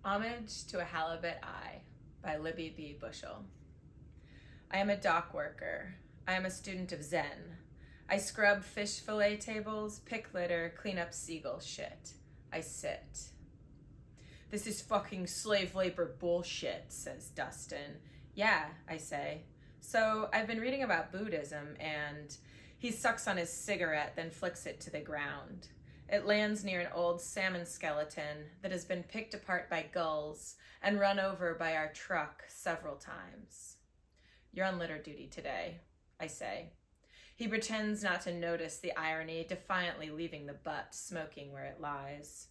Homage to a Halibut Eye by Libby Bushell. I am a dock worker. I am a student of Zen. I scrub fish fillet tables, pick litter, clean up seagull shit. I sit. This is fucking slave labor bullshit, says Dustin. Yeah, I say. So I've been reading about Buddhism, and he sucks on his cigarette, then flicks it to the ground. It lands near an old salmon skeleton that has been picked apart by gulls and run over by our truck several times. You're on litter duty today, I say. He pretends not to notice the irony, defiantly leaving the butt smoking where it lies.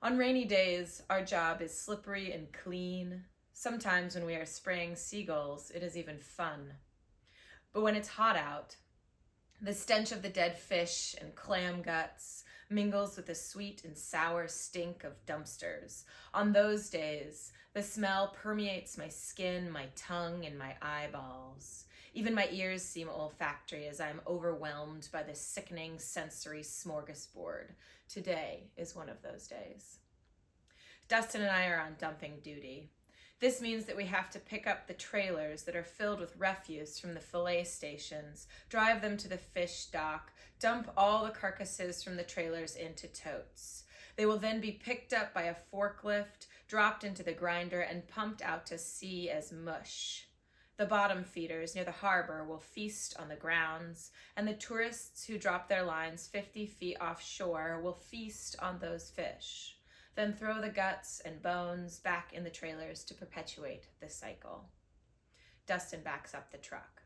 On rainy days, our job is slippery and clean. Sometimes when we are spraying seagulls, it is even fun. But when it's hot out, the stench of the dead fish and clam guts mingles with the sweet and sour stink of dumpsters. On those days, the smell permeates my skin, my tongue, and my eyeballs. Even my ears seem olfactory as I am overwhelmed by the sickening sensory smorgasbord. Today is one of those days. Dustin and I are on dumping duty. This means that we have to pick up the trailers that are filled with refuse from the fillet stations, drive them to the fish dock, dump all the carcasses from the trailers into totes. They will then be picked up by a forklift, dropped into the grinder, and pumped out to sea as mush. The bottom feeders near the harbor will feast on the grounds, and the tourists who drop their lines 50 feet offshore will feast on those fish, then throw the guts and bones back in the trailers to perpetuate this cycle. Dustin backs up the truck.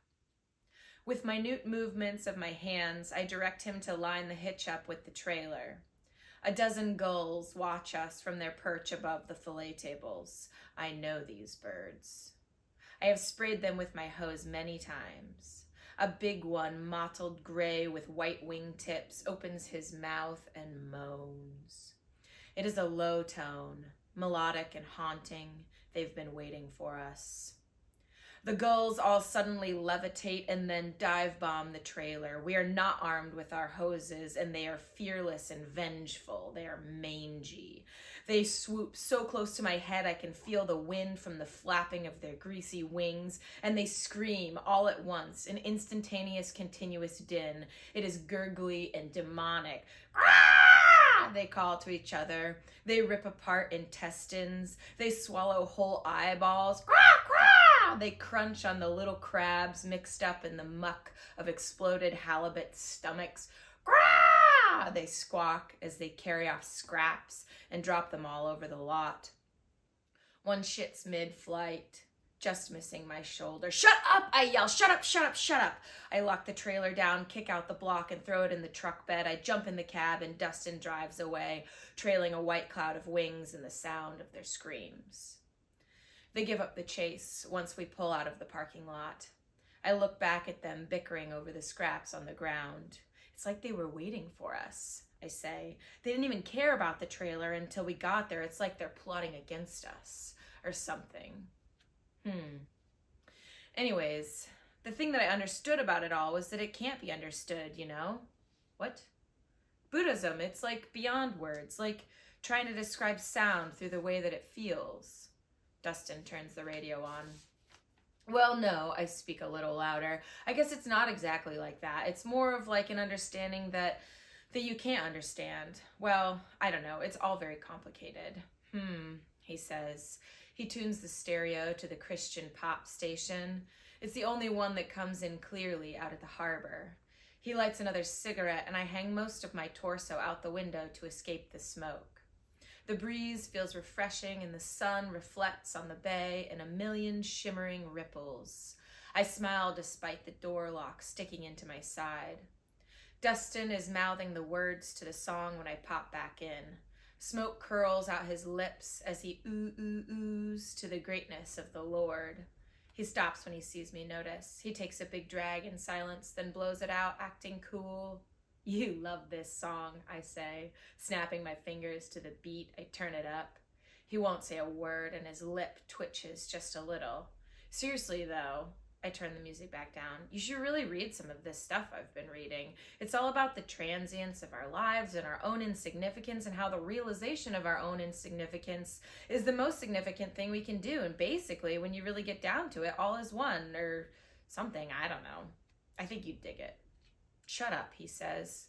With minute movements of my hands, I direct him to line the hitch up with the trailer. A dozen gulls watch us from their perch above the fillet tables. I know these birds. I have sprayed them with my hose many times. A big one, mottled gray with white wingtips, opens his mouth and moans. It is a low tone, melodic and haunting. They've been waiting for us. The gulls all suddenly levitate and then dive bomb the trailer. We are not armed with our hoses, and they are fearless and vengeful. They are mangy. They swoop so close to my head I can feel the wind from the flapping of their greasy wings, and they scream all at once, an instantaneous continuous din. It is gurgly and demonic. They call to each other. They rip apart intestines. They swallow whole eyeballs. They crunch on the little crabs mixed up in the muck of exploded halibut stomachs. They squawk as they carry off scraps and drop them all over the lot. One shits mid-flight, just missing my shoulder. Shut up, I yell. Shut up, shut up, shut up. I lock the trailer down, kick out the block, and throw it in the truck bed. I jump in the cab, and Dustin drives away, trailing a white cloud of wings and the sound of their screams. They give up the chase once we pull out of the parking lot. I look back at them bickering over the scraps on the ground. It's like they were waiting for us, I say. They didn't even care about the trailer until we got there. It's like they're plotting against us or something. Anyways, the thing that I understood about it all was that it can't be understood, you know? What? Buddhism, it's like beyond words, like trying to describe sound through the way that it feels. Dustin turns the radio on. Well, no, I speak a little louder. I guess it's not exactly like that. It's more of like an understanding that you can't understand. Well, I don't know. It's all very complicated. He says. He tunes the stereo to the Christian pop station. It's the only one that comes in clearly out at the harbor. He lights another cigarette, and I hang most of my torso out the window to escape the smoke. The breeze feels refreshing, and the sun reflects on the bay in a million shimmering ripples. I smile despite the door lock sticking into my side. Dustin is mouthing the words to the song when I pop back in. Smoke curls out his lips as he oohs to the greatness of the Lord. He stops when he sees me notice. He takes a big drag in silence, then blows it out, acting cool. You love this song, I say, snapping my fingers to the beat. I turn it up. He won't say a word, and his lip twitches just a little. Seriously, though, I turn the music back down. You should really read some of this stuff I've been reading. It's all about the transience of our lives and our own insignificance, and how the realization of our own insignificance is the most significant thing we can do. And basically, when you really get down to it, all is one, or something. I don't know. I think you'd dig it. Shut up, he says.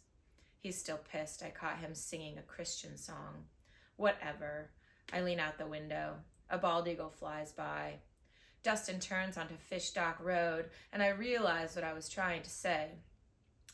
He's still pissed I caught him singing a Christian song. Whatever. I lean out the window. A bald eagle flies by. Dustin turns onto Fish Dock Road, and I realize what I was trying to say.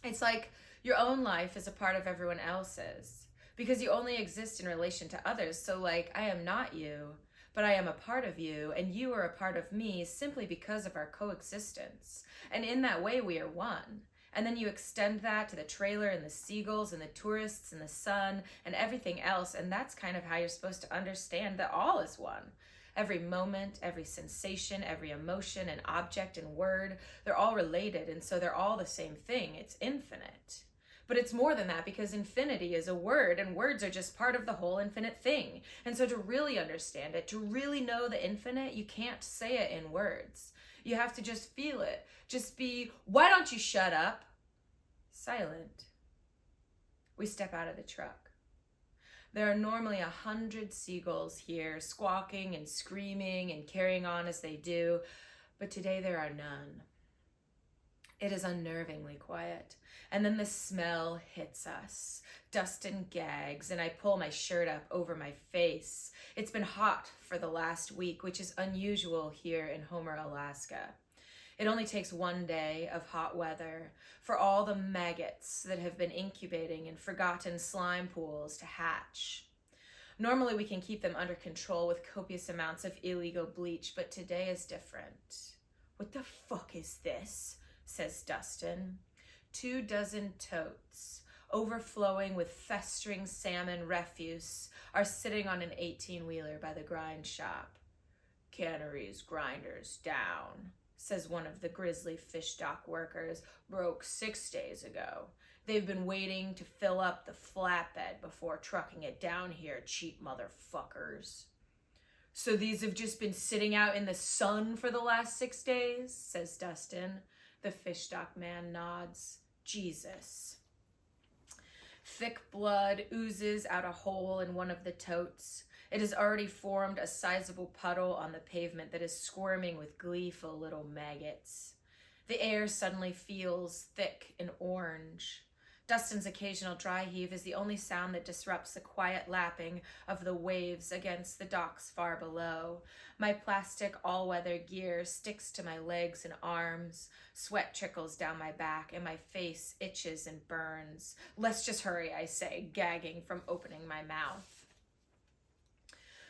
It's like your own life is a part of everyone else's, because you only exist in relation to others. So, like, I am not you, but I am a part of you, and you are a part of me simply because of our coexistence. And in that way, we are one. And then you extend that to the trailer and the seagulls and the tourists and the sun and everything else, and that's kind of how you're supposed to understand that all is one. Every moment, every sensation, every emotion and object and word, they're all related, and so they're all the same thing. It's infinite. But it's more than that, because infinity is a word, and words are just part of the whole infinite thing. And so to really understand it, to really know the infinite, you can't say it in words. You have to just feel it. Just be, why don't you shut up? Silent. We step out of the truck. There are normally 100 seagulls here, squawking and screaming and carrying on as they do, but today there are none. It is unnervingly quiet, and then the smell hits us. Dustin gags, and I pull my shirt up over my face. It's been hot for the last week, which is unusual here in Homer, Alaska. It only takes one day of hot weather for all the maggots that have been incubating in forgotten slime pools to hatch. Normally we can keep them under control with copious amounts of illegal bleach, but today is different. What the fuck is this? Says Dustin. 24 totes, overflowing with festering salmon refuse, are sitting on an 18-wheeler by the grind shop. Cannery's grinders down, says one of the grizzly fish dock workers. Broke 6 days ago. They've been waiting to fill up the flatbed before trucking it down here, cheap motherfuckers. So these have just been sitting out in the sun for the last 6 days, says Dustin. The fish dock man nods. Jesus. Thick blood oozes out a hole in one of the totes. It has already formed a sizable puddle on the pavement that is squirming with gleeful little maggots. The air suddenly feels thick and orange. Dustin's occasional dry heave is the only sound that disrupts the quiet lapping of the waves against the docks far below. My plastic all-weather gear sticks to my legs and arms. Sweat trickles down my back, and my face itches and burns. Let's just hurry, I say, gagging from opening my mouth.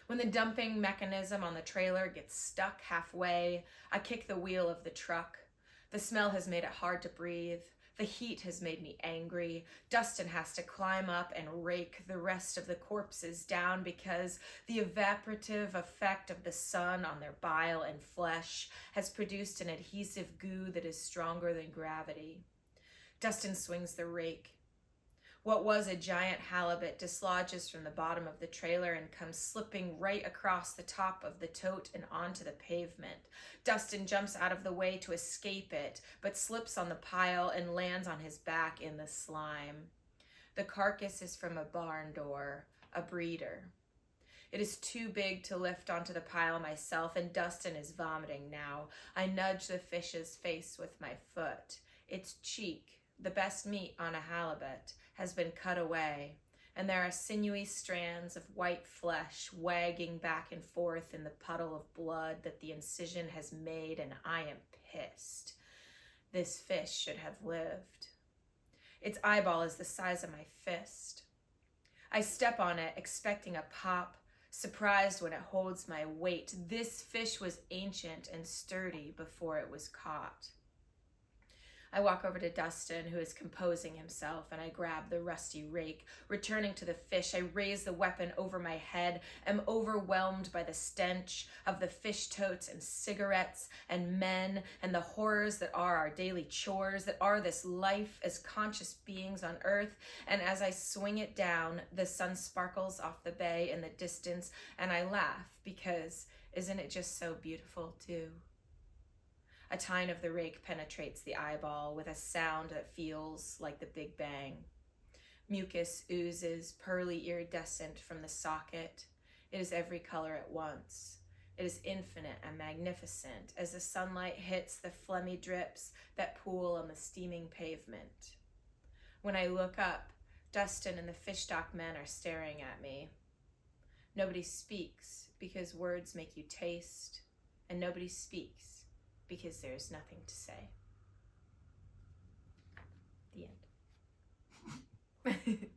When the dumping mechanism on the trailer gets stuck halfway, I kick the wheel of the truck. The smell has made it hard to breathe. The heat has made me angry. Dustin has to climb up and rake the rest of the corpses down because the evaporative effect of the sun on their bile and flesh has produced an adhesive goo that is stronger than gravity. Dustin swings the rake. What was a giant halibut dislodges from the bottom of the trailer and comes slipping right across the top of the tote and onto the pavement. Dustin jumps out of the way to escape it, but slips on the pile and lands on his back in the slime. The carcass is from a barn door, a breeder. It is too big to lift onto the pile myself, and Dustin is vomiting now. I nudge the fish's face with my foot. Its cheek, the best meat on a halibut, has been cut away, and there are sinewy strands of white flesh wagging back and forth in the puddle of blood that the incision has made, and I am pissed. This fish should have lived. Its eyeball is the size of my fist. I step on it, expecting a pop, surprised when it holds my weight. This fish was ancient and sturdy before it was caught. I walk over to Dustin, who is composing himself, and I grab the rusty rake. Returning to the fish, I raise the weapon over my head, am overwhelmed by the stench of the fish totes and cigarettes and men and the horrors that are our daily chores, that are this life as conscious beings on earth. And as I swing it down, the sun sparkles off the bay in the distance, and I laugh because isn't it just so beautiful too? A tine of the rake penetrates the eyeball with a sound that feels like the Big Bang. Mucus oozes, pearly iridescent from the socket. It is every color at once. It is infinite and magnificent as the sunlight hits the phlegmy drips that pool on the steaming pavement. When I look up, Dustin and the fishdock men are staring at me. Nobody speaks because words make you taste, and nobody speaks because there is nothing to say. The end.